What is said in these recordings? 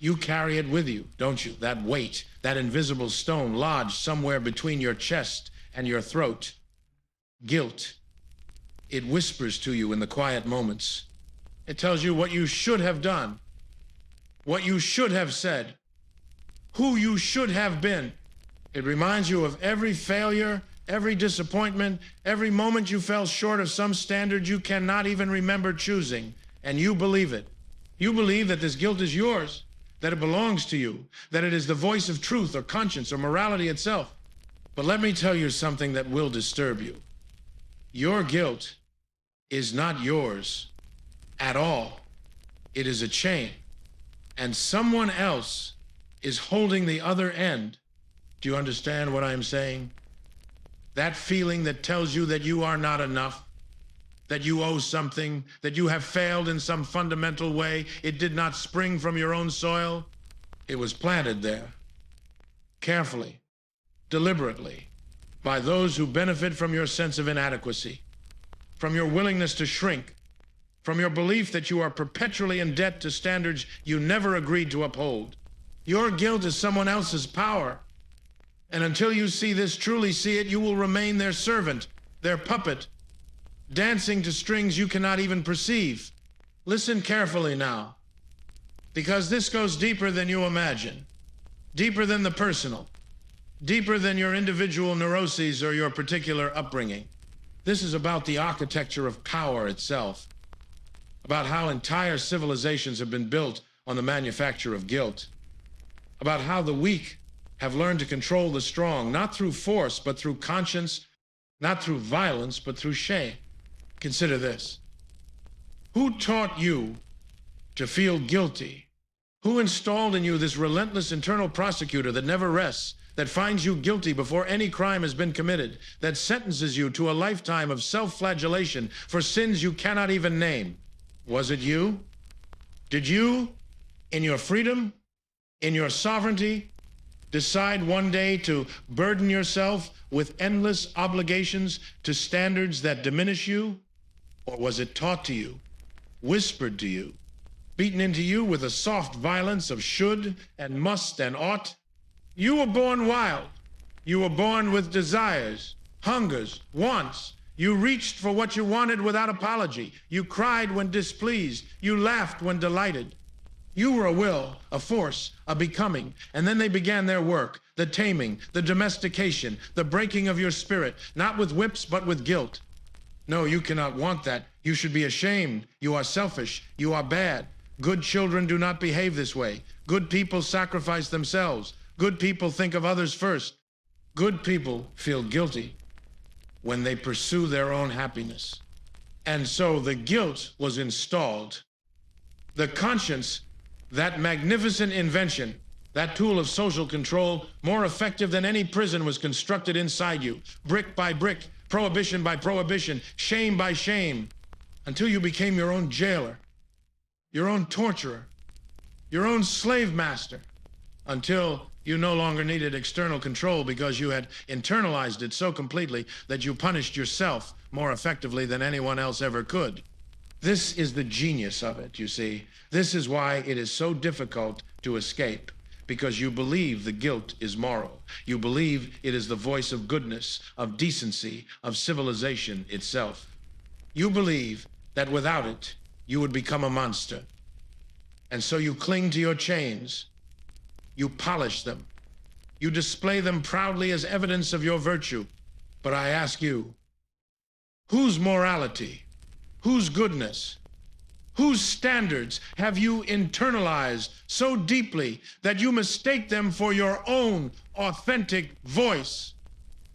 You carry it with you, don't you? That weight, that invisible stone lodged somewhere between your chest and your throat. Guilt. It whispers to you in the quiet moments. It tells you what you should have done, what you should have said, who you should have been. It reminds you of every failure, every disappointment, every moment you fell short of some standard you cannot even remember choosing, and you believe it. You believe that this guilt is yours, that it belongs to you, that it is the voice of truth or conscience or morality itself. But let me tell you something that will disturb you. Your guilt is not yours at all. It is a chain, and someone else is holding the other end. Do you understand what I'm saying? That feeling that tells you that you are not enough, that you owe something, that you have failed in some fundamental way. It did not spring from your own soil. It was planted there, carefully, deliberately, by those who benefit from your sense of inadequacy, from your willingness to shrink, from your belief that you are perpetually in debt to standards you never agreed to uphold. Your guilt is someone else's power. And until you see this, truly see it, you will remain their servant, their puppet, dancing to strings you cannot even perceive. Listen carefully now, because this goes deeper than you imagine, deeper than the personal, deeper than your individual neuroses or your particular upbringing. This is about the architecture of power itself, about how entire civilizations have been built on the manufacture of guilt, about how the weak have learned to control the strong, not through force, but through conscience, not through violence, but through shame. Consider this. Who taught you to feel guilty? Who installed in you this relentless internal prosecutor that never rests, that finds you guilty before any crime has been committed, that sentences you to a lifetime of self-flagellation for sins you cannot even name? Was it you? Did you, in your freedom, in your sovereignty, decide one day to burden yourself with endless obligations to standards that diminish you? Or was it taught to you, whispered to you, beaten into you with a soft violence of should and must and ought? You were born wild. You were born with desires, hungers, wants. You reached for what you wanted without apology. You cried when displeased. You laughed when delighted. You were a will, a force, a becoming, and then they began their work, the taming, the domestication, the breaking of your spirit, not with whips, but with guilt. No, you cannot want that. You should be ashamed. You are selfish. You are bad. Good children do not behave this way. Good people sacrifice themselves. Good people think of others first. Good people feel guilty when they pursue their own happiness. And so the guilt was installed. The conscience, that magnificent invention, that tool of social control, more effective than any prison, was constructed inside you, brick by brick, prohibition by prohibition, shame by shame, until you became your own jailer, your own torturer, your own slave master, until you no longer needed external control because you had internalized it so completely that you punished yourself more effectively than anyone else ever could. This is the genius of it, you see. This is why it is so difficult to escape, because you believe the guilt is moral. You believe it is the voice of goodness, of decency, of civilization itself. You believe that without it, you would become a monster. And so you cling to your chains. You polish them. You display them proudly as evidence of your virtue. But I ask you, whose morality, whose goodness, whose standards have you internalized so deeply that you mistake them for your own authentic voice?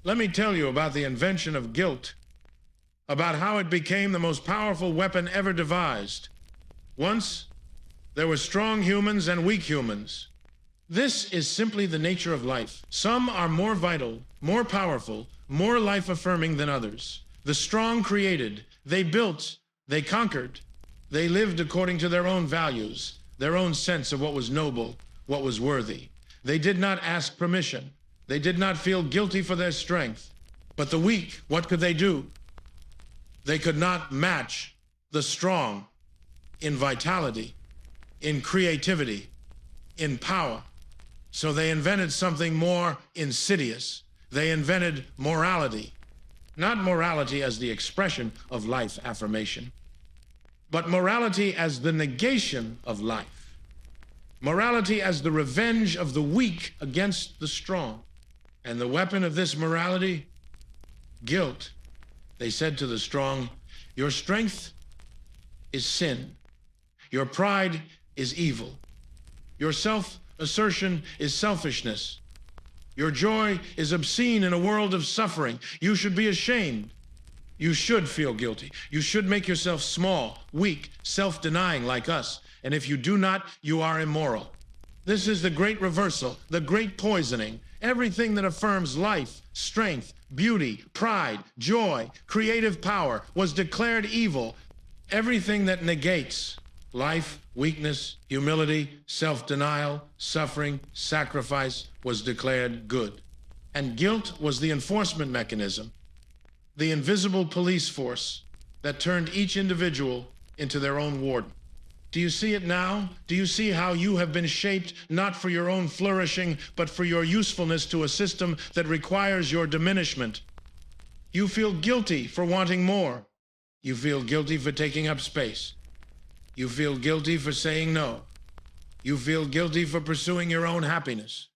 Let me tell you about the invention of guilt, about how it became the most powerful weapon ever devised. Once, there were strong humans and weak humans. This is simply the nature of life. Some are more vital, more powerful, more life-affirming than others. The strong created, they built, they conquered. They lived according to their own values, their own sense of what was noble, what was worthy. They did not ask permission. They did not feel guilty for their strength. But the weak, what could they do? They could not match the strong in vitality, in creativity, in power. So they invented something more insidious. They invented morality. Not morality as the expression of life affirmation, but morality as the negation of life. Morality as the revenge of the weak against the strong. And the weapon of this morality? Guilt. They said to the strong, your strength is sin. Your pride is evil. Your self-assertion is selfishness. Your joy is obscene in a world of suffering. You should be ashamed. You should feel guilty. You should make yourself small, weak, self-denying like us. And if you do not, you are immoral. This is the great reversal, the great poisoning. Everything that affirms life, strength, beauty, pride, joy, creative power was declared evil. Everything that negates life, weakness, humility, self-denial, suffering, sacrifice was declared good. And guilt was the enforcement mechanism, the invisible police force that turned each individual into their own warden. Do you see it now? Do you see how you have been shaped not for your own flourishing, but for your usefulness to a system that requires your diminishment? You feel guilty for wanting more. You feel guilty for taking up space. You feel guilty for saying no. You feel guilty for pursuing your own happiness.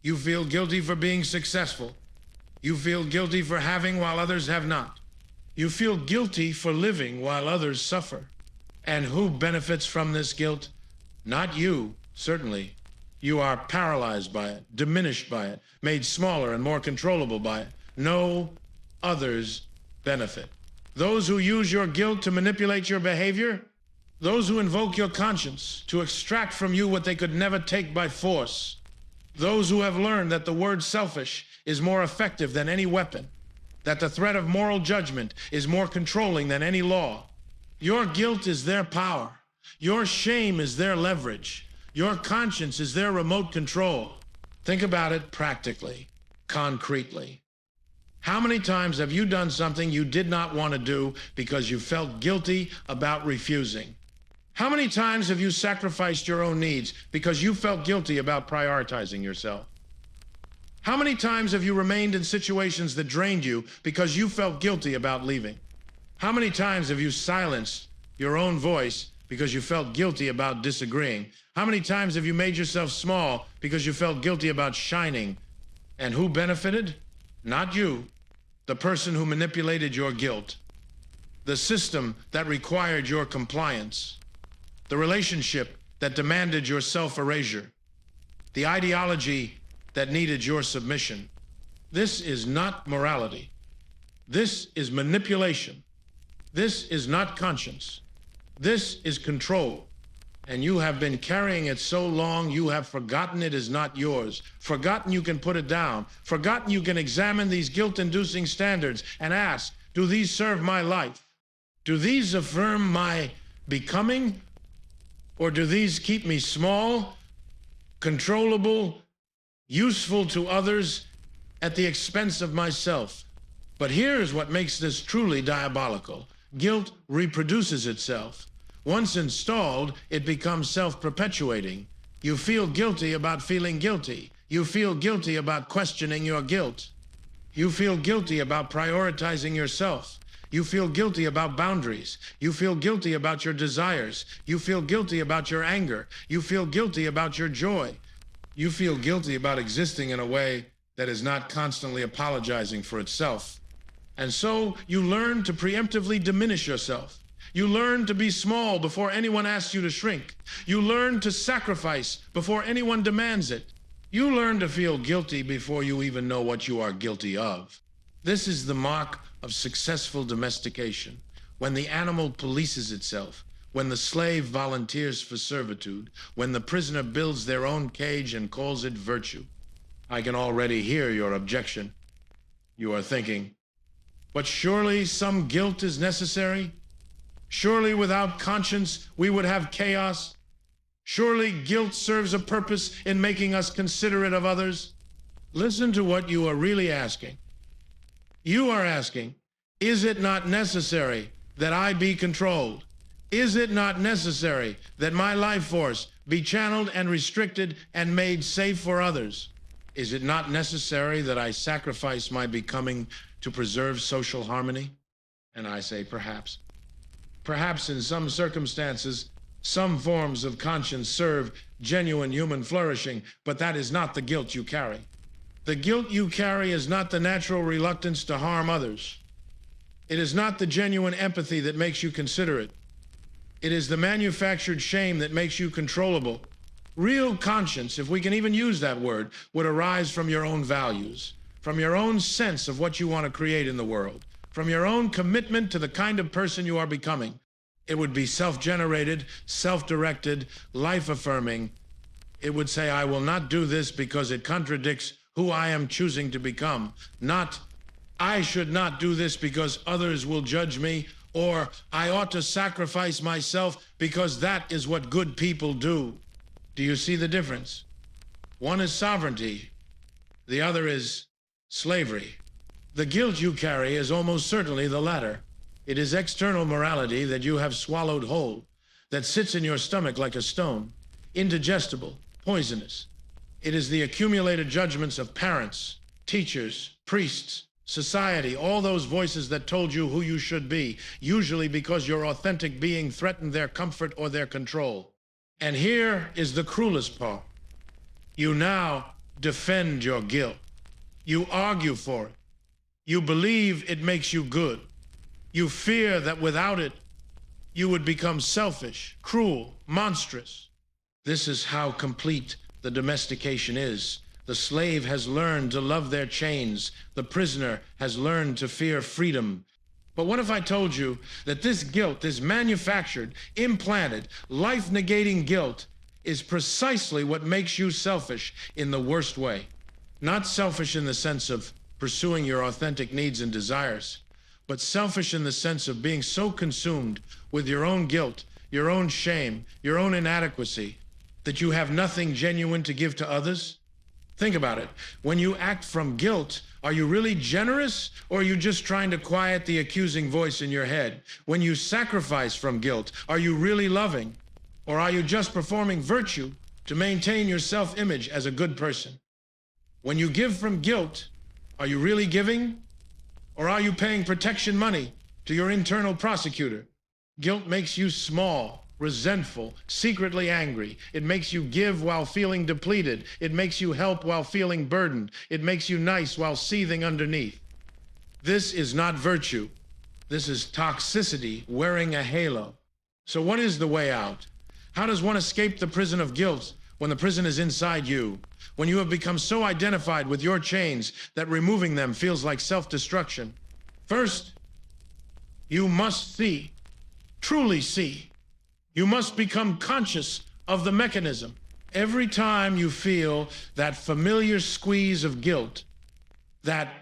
You feel guilty for being successful. You feel guilty for having while others have not. You feel guilty for living while others suffer. And who benefits from this guilt? Not you, certainly. You are paralyzed by it, diminished by it, made smaller and more controllable by it. No others benefit. Those who use your guilt to manipulate your behavior, those who invoke your conscience to extract from you what they could never take by force, those who have learned that the word selfish is more effective than any weapon, that the threat of moral judgment is more controlling than any law. Your guilt is their power. Your shame is their leverage. Your conscience is their remote control. Think about it practically, concretely. How many times have you done something you did not want to do because you felt guilty about refusing? How many times have you sacrificed your own needs because you felt guilty about prioritizing yourself? How many times have you remained in situations that drained you because you felt guilty about leaving? How many times have you silenced your own voice because you felt guilty about disagreeing? How many times have you made yourself small because you felt guilty about shining? And who benefited? Not you, the person who manipulated your guilt, the system that required your compliance, the relationship that demanded your self-erasure, the ideology that needed your submission. This is not morality. This is manipulation. This is not conscience. This is control. And you have been carrying it so long, you have forgotten it is not yours. Forgotten you can put it down. Forgotten you can examine these guilt-inducing standards and ask, do these serve my life? Do these affirm my becoming? Or do these keep me small, controllable, useful to others at the expense of myself? But here's what makes this truly diabolical. Guilt reproduces itself. Once installed, it becomes self-perpetuating. You feel guilty about feeling guilty. You feel guilty about questioning your guilt. You feel guilty about prioritizing yourself. You feel guilty about boundaries. You feel guilty about your desires. You feel guilty about your anger. You feel guilty about your joy. You feel guilty about existing in a way that is not constantly apologizing for itself. And so you learn to preemptively diminish yourself. You learn to be small before anyone asks you to shrink. You learn to sacrifice before anyone demands it. You learn to feel guilty before you even know what you are guilty of. This is the mark of successful domestication. When the animal polices itself, when the slave volunteers for servitude, when the prisoner builds their own cage and calls it virtue. I can already hear your objection. You are thinking, but surely some guilt is necessary? Surely without conscience we would have chaos? Surely guilt serves a purpose in making us considerate of others? Listen to what you are really asking. You are asking, is it not necessary that I be controlled? Is it not necessary that my life force be channeled and restricted and made safe for others? Is it not necessary that I sacrifice my becoming to preserve social harmony? And I say perhaps. Perhaps in some circumstances, some forms of conscience serve genuine human flourishing, but that is not the guilt you carry. The guilt you carry is not the natural reluctance to harm others. It is not the genuine empathy that makes you considerate. It is the manufactured shame that makes you controllable. Real conscience, if we can even use that word, would arise from your own values, from your own sense of what you want to create in the world, from your own commitment to the kind of person you are becoming. It would be self-generated, self-directed, life-affirming. It would say, I will not do this because it contradicts who I am choosing to become. Not, I should not do this because others will judge me, or I ought to sacrifice myself because that is what good people do. Do you see the difference? One is sovereignty, the other is slavery. The guilt you carry is almost certainly the latter. It is external morality that you have swallowed whole, that sits in your stomach like a stone, indigestible, poisonous. It is the accumulated judgments of parents, teachers, priests, society, all those voices that told you who you should be, usually because your authentic being threatened their comfort or their control. And here is the cruelest part. You now defend your guilt. You argue for it. You believe it makes you good. You fear that without it, you would become selfish, cruel, monstrous. This is how complete the domestication is. The slave has learned to love their chains. The prisoner has learned to fear freedom. But what if I told you that this guilt, this manufactured, implanted, life-negating guilt, is precisely what makes you selfish in the worst way? Not selfish in the sense of pursuing your authentic needs and desires, but selfish in the sense of being so consumed with your own guilt, your own shame, your own inadequacy, that you have nothing genuine to give to others? Think about it. When you act from guilt, are you really generous, or are you just trying to quiet the accusing voice in your head? When you sacrifice from guilt, are you really loving, or are you just performing virtue to maintain your self-image as a good person? When you give from guilt, are you really giving, or are you paying protection money to your internal prosecutor? Guilt makes you small, resentful, secretly angry. It makes you give while feeling depleted. It makes you help while feeling burdened. It makes you nice while seething underneath. This is not virtue. This is toxicity wearing a halo. So what is the way out? How does one escape the prison of guilt when the prison is inside you? When you have become so identified with your chains that removing them feels like self-destruction? First, you must see, truly see. You must become conscious of the mechanism. Every time you feel that familiar squeeze of guilt, that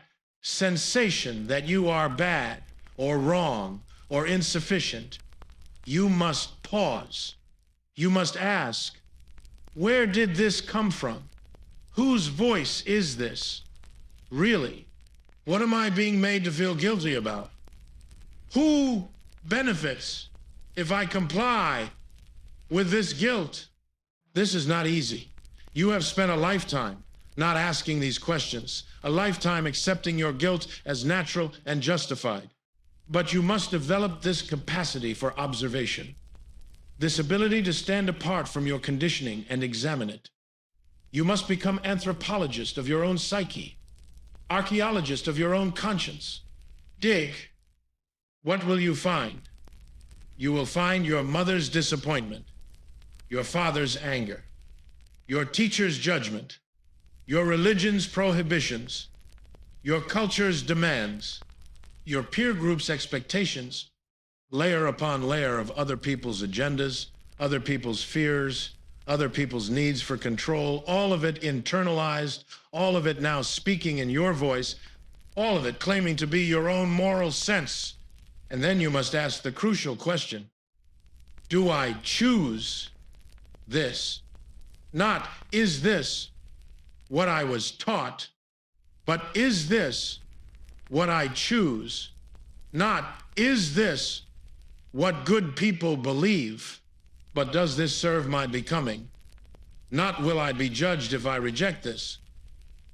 sensation that you are bad or wrong or insufficient, you must pause. You must ask, where did this come from? Whose voice is this? Really? What am I being made to feel guilty about? Who benefits if I comply with this guilt? This is not easy. You have spent a lifetime not asking these questions, a lifetime accepting your guilt as natural and justified. But you must develop this capacity for observation, this ability to stand apart from your conditioning and examine it. You must become anthropologist of your own psyche, archaeologist of your own conscience. Dig. What will you find? You will find your mother's disappointment, your father's anger, your teacher's judgment, your religion's prohibitions, your culture's demands, your peer group's expectations, layer upon layer of other people's agendas, other people's fears, other people's needs for control, all of it internalized, all of it now speaking in your voice, all of it claiming to be your own moral sense. And then you must ask the crucial question, do I choose this? Not, is this what I was taught, but is this what I choose? Not, is this What good people believe, but does this serve my becoming? Not will I be judged if I reject this,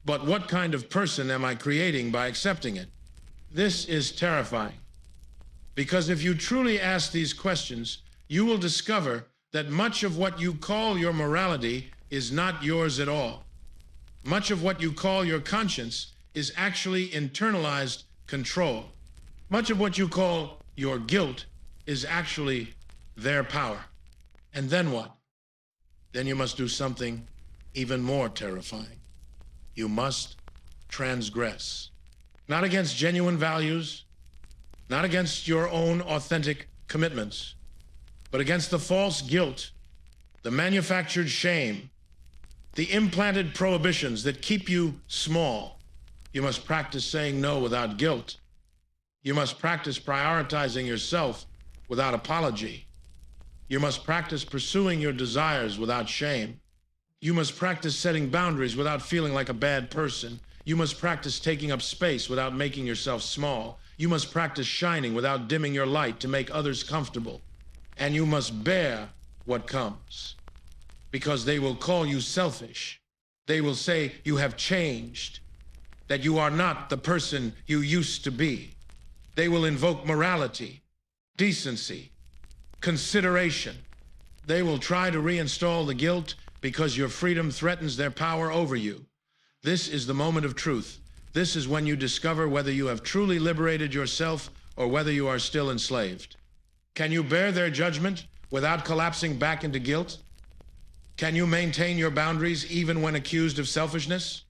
but what kind of person am I creating by accepting it? This is terrifying, because if you truly ask these questions, you will discover that much of what you call your morality is not yours at all. Much of what you call your conscience is actually internalized control. Much of what you call your guilt is actually their power. And then what? Then you must do something even more terrifying. You must transgress. Not against genuine values, not against your own authentic commitments, but against the false guilt, the manufactured shame, the implanted prohibitions that keep you small. You must practice saying no without guilt. You must practice prioritizing yourself without apology. You must practice pursuing your desires without shame. You must practice setting boundaries without feeling like a bad person. You must practice taking up space without making yourself small. You must practice shining without dimming your light to make others comfortable. And you must bear what comes, because they will call you selfish. They will say you have changed, that you are not the person you used to be. They will invoke morality, decency, consideration. They will try to reinstall the guilt because your freedom threatens their power over you. This is the moment of truth. This is when you discover whether you have truly liberated yourself or whether you are still enslaved. Can you bear their judgment without collapsing back into guilt? Can you maintain your boundaries even when accused of selfishness?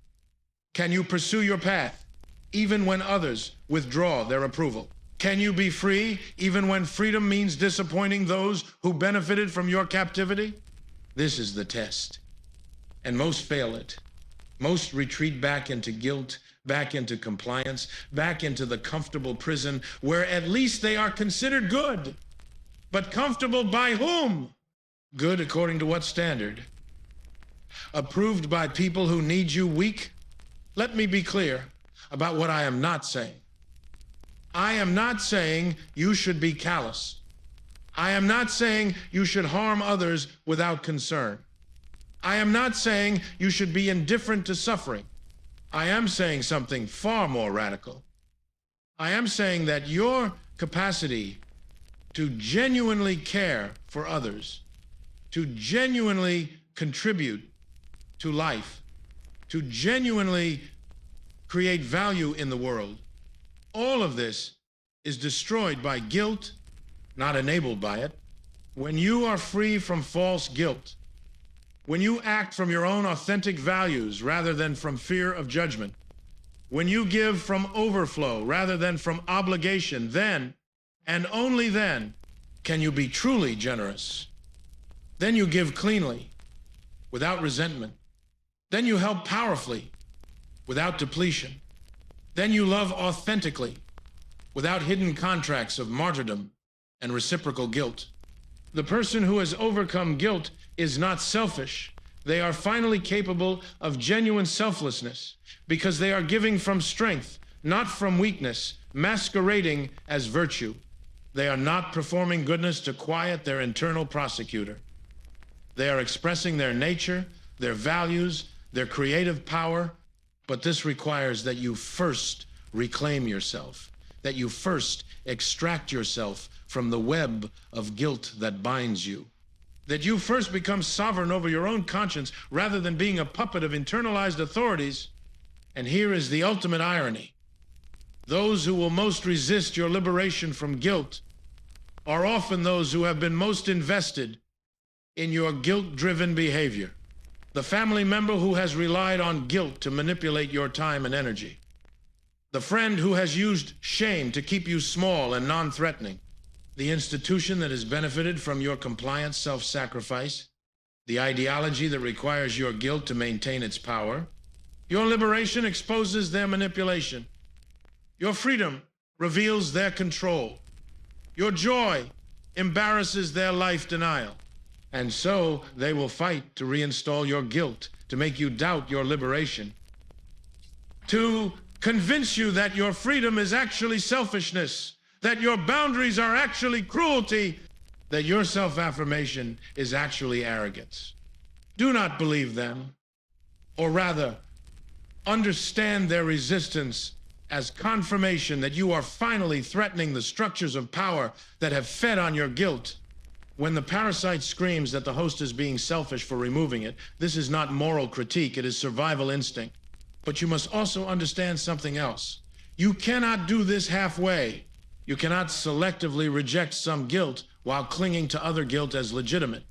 Can you pursue your path even when others withdraw their approval? Can you be free even when freedom means disappointing those who benefited from your captivity? This is the test, and most fail it. Most retreat back into guilt, back into compliance, back into the comfortable prison where at least they are considered good. But comfortable by whom? Good according to what standard? Approved by people who need you weak? Let me be clear about what I am not saying. I am not saying you should be callous. I am not saying you should harm others without concern. I am not saying you should be indifferent to suffering. I am saying something far more radical. I am saying that your capacity to genuinely care for others, to genuinely contribute to life, to genuinely create value in the world, all of this is destroyed by guilt, not enabled by it. When you are free from false guilt, when you act from your own authentic values rather than from fear of judgment, when you give from overflow rather than from obligation, then, and only then, can you be truly generous. Then you give cleanly, without resentment. Then you help powerfully, without depletion. Then you love authentically, without hidden contracts of martyrdom and reciprocal guilt. The person who has overcome guilt is not selfish. They are finally capable of genuine selflessness because they are giving from strength, not from weakness, masquerading as virtue. They are not performing goodness to quiet their internal prosecutor. They are expressing their nature, their values, their creative power, but this requires that you first reclaim yourself, that you first extract yourself from the web of guilt that binds you, that you first become sovereign over your own conscience rather than being a puppet of internalized authorities. And here is the ultimate irony. Those who will most resist your liberation from guilt are often those who have been most invested in your guilt-driven behavior. The family member who has relied on guilt to manipulate your time and energy. The friend who has used shame to keep you small and non-threatening. The institution that has benefited from your compliant self-sacrifice. The ideology that requires your guilt to maintain its power. Your liberation exposes their manipulation. Your freedom reveals their control. Your joy embarrasses their life denial. And so they will fight to reinstall your guilt, to make you doubt your liberation, to convince you that your freedom is actually selfishness, that your boundaries are actually cruelty, that your self-affirmation is actually arrogance. Do not believe them, or rather, understand their resistance as confirmation that you are finally threatening the structures of power that have fed on your guilt. When the parasite screams that the host is being selfish for removing it, this is not moral critique, it is survival instinct. But you must also understand something else. You cannot do this halfway. You cannot selectively reject some guilt while clinging to other guilt as legitimate.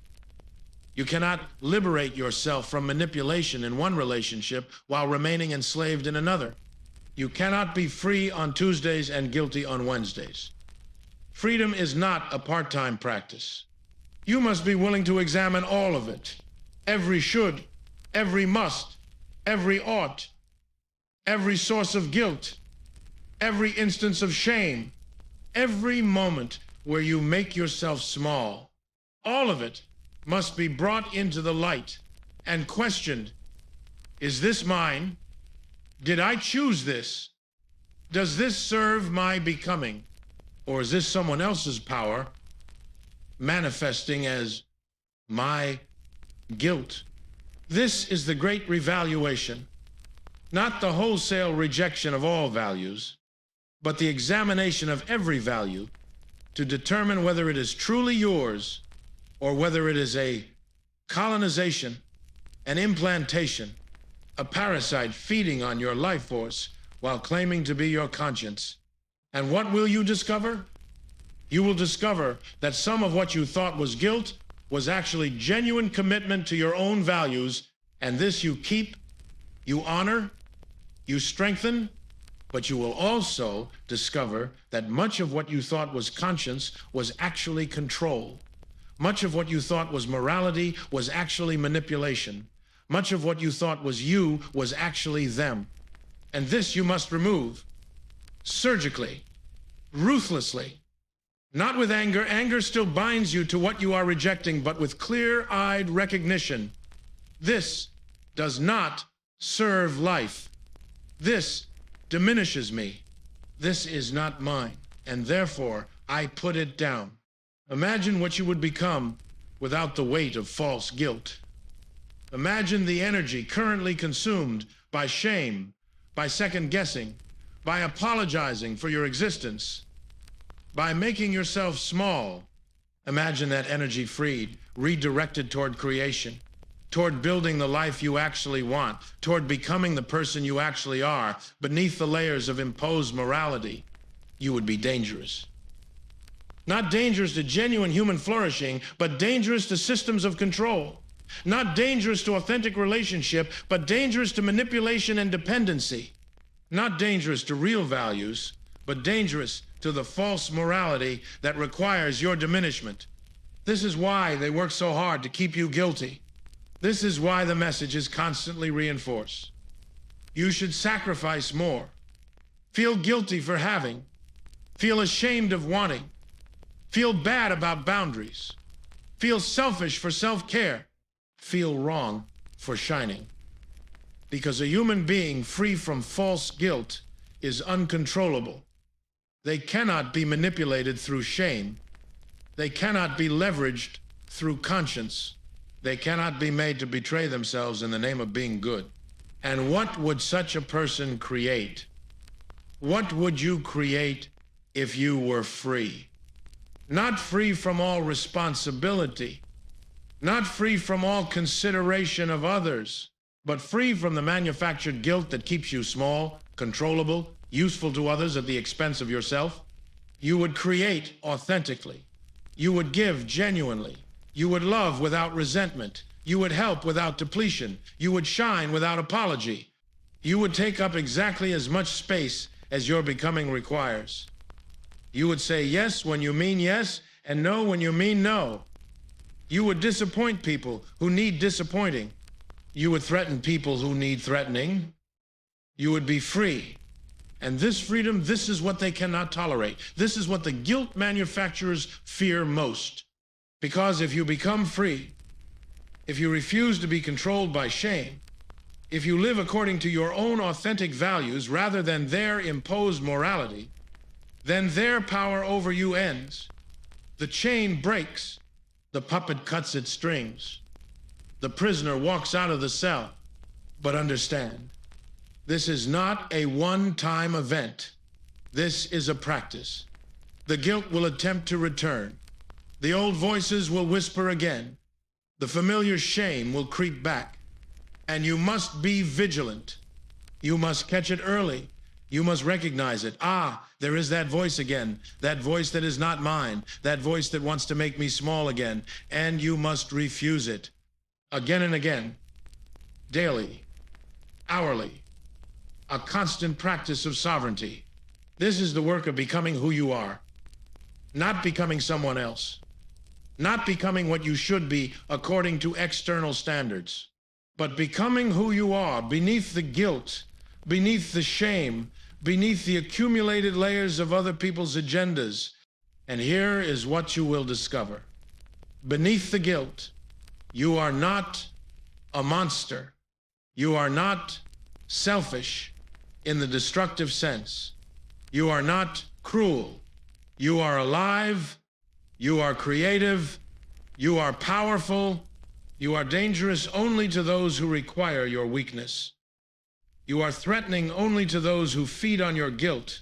You cannot liberate yourself from manipulation in one relationship while remaining enslaved in another. You cannot be free on Tuesdays and guilty on Wednesdays. Freedom is not a part-time practice. You must be willing to examine all of it. Every should, every must, every ought, every source of guilt, every instance of shame, every moment where you make yourself small. All of it must be brought into the light and questioned. Is this mine? Did I choose this? Does this serve my becoming? Or is this someone else's power manifesting as my guilt? This is the great revaluation, not the wholesale rejection of all values, but the examination of every value to determine whether it is truly yours or whether it is a colonization, an implantation, a parasite feeding on your life force while claiming to be your conscience. And what will you discover? You will discover that some of what you thought was guilt was actually genuine commitment to your own values, and this you keep, you honor, you strengthen, but you will also discover that much of what you thought was conscience was actually control. Much of what you thought was morality was actually manipulation. Much of what you thought was you was actually them. And this you must remove surgically, ruthlessly, not with anger. Anger still binds you to what you are rejecting, but with clear-eyed recognition. This does not serve life. This diminishes me. This is not mine, and therefore I put it down. Imagine what you would become without the weight of false guilt. Imagine the energy currently consumed by shame, by second-guessing, by apologizing for your existence, by making yourself small. Imagine that energy freed, redirected toward creation, toward building the life you actually want, toward becoming the person you actually are, beneath the layers of imposed morality. You would be dangerous. Not dangerous to genuine human flourishing, but dangerous to systems of control. Not dangerous to authentic relationship, but dangerous to manipulation and dependency. Not dangerous to real values, but dangerous to the false morality that requires your diminishment. This is why they work so hard to keep you guilty. This is why the message is constantly reinforced. You should sacrifice more. Feel guilty for having. Feel ashamed of wanting. Feel bad about boundaries. Feel selfish for self-care. Feel wrong for shining. Because a human being free from false guilt is uncontrollable. They cannot be manipulated through shame. They cannot be leveraged through conscience. They cannot be made to betray themselves in the name of being good. And what would such a person create? What would you create if you were free? Not free from all responsibility, not free from all consideration of others, but free from the manufactured guilt that keeps you small, controllable, useful to others at the expense of yourself. You would create authentically. You would give genuinely. You would love without resentment. You would help without depletion. You would shine without apology. You would take up exactly as much space as your becoming requires. You would say yes when you mean yes, and no when you mean no. You would disappoint people who need disappointing. You would threaten people who need threatening. You would be free. And this freedom, this is what they cannot tolerate. This is what the guilt manufacturers fear most. Because if you become free, if you refuse to be controlled by shame, if you live according to your own authentic values rather than their imposed morality, then their power over you ends. The chain breaks. The puppet cuts its strings. The prisoner walks out of the cell. But understand, this is not a one-time event. This is a practice. The guilt will attempt to return. The old voices will whisper again. The familiar shame will creep back. And you must be vigilant. You must catch it early. You must recognize it. Ah, there is that voice again, that voice that is not mine, that voice that wants to make me small again, and you must refuse it. Again and again, daily, hourly, a constant practice of sovereignty. This is the work of becoming who you are, not becoming someone else, not becoming what you should be according to external standards, but becoming who you are beneath the guilt, beneath the shame, beneath the accumulated layers of other people's agendas. And here is what you will discover. Beneath the guilt, you are not a monster. You are not selfish in the destructive sense. You are not cruel. You are alive. You are creative. You are powerful. You are dangerous only to those who require your weakness. You are threatening only to those who feed on your guilt,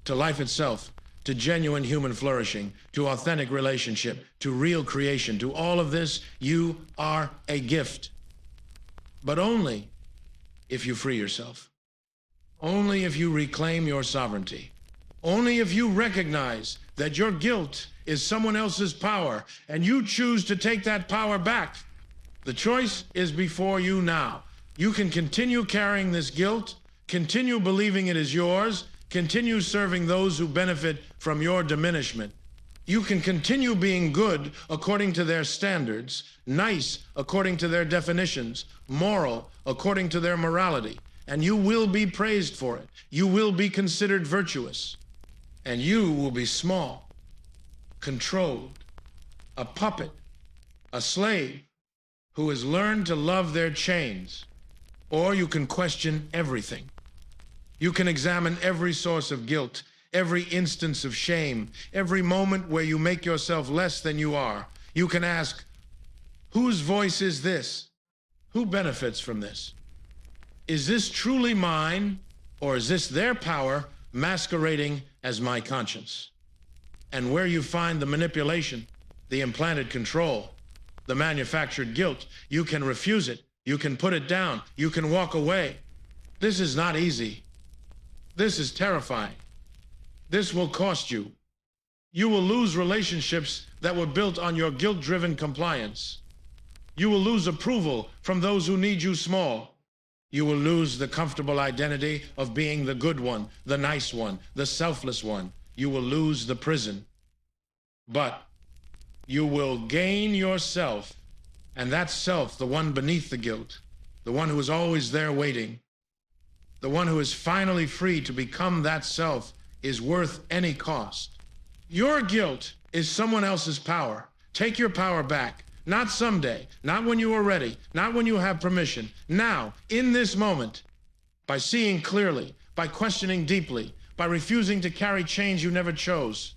to life itself, to genuine human flourishing, to authentic relationship, to real creation. To all of this, you are a gift. But only if you free yourself. Only if you reclaim your sovereignty. Only if you recognize that your guilt is someone else's power and you choose to take that power back. The choice is before you now. You can continue carrying this guilt, continue believing it is yours, continue serving those who benefit from your diminishment. You can continue being good according to their standards, nice according to their definitions, moral according to their morality, and you will be praised for it. You will be considered virtuous, and you will be small, controlled, a puppet, a slave who has learned to love their chains. Or you can question everything. You can examine every source of guilt, every instance of shame, every moment where you make yourself less than you are. You can ask, whose voice is this? Who benefits from this? Is this truly mine, or is this their power masquerading as my conscience? And where you find the manipulation, the implanted control, the manufactured guilt, you can refuse it. You can put it down. You can walk away. This is not easy. This is terrifying. This will cost you. You will lose relationships that were built on your guilt-driven compliance. You will lose approval from those who need you small. You will lose the comfortable identity of being the good one, the nice one, the selfless one. You will lose the prison. But you will gain yourself. And that self, the one beneath the guilt, the one who is always there waiting, the one who is finally free to become that self, is worth any cost. Your guilt is someone else's power. Take your power back. Not someday, not when you are ready, not when you have permission. Now, in this moment, by seeing clearly, by questioning deeply, by refusing to carry chains you never chose,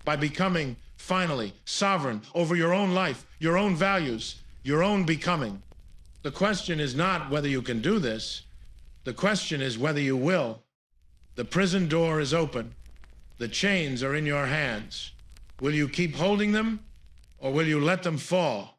by becoming finally sovereign over your own life, your own values, your own becoming. The question is not whether you can do this. The question is whether you will. The prison door is open. The chains are in your hands. Will you keep holding them, or will you let them fall?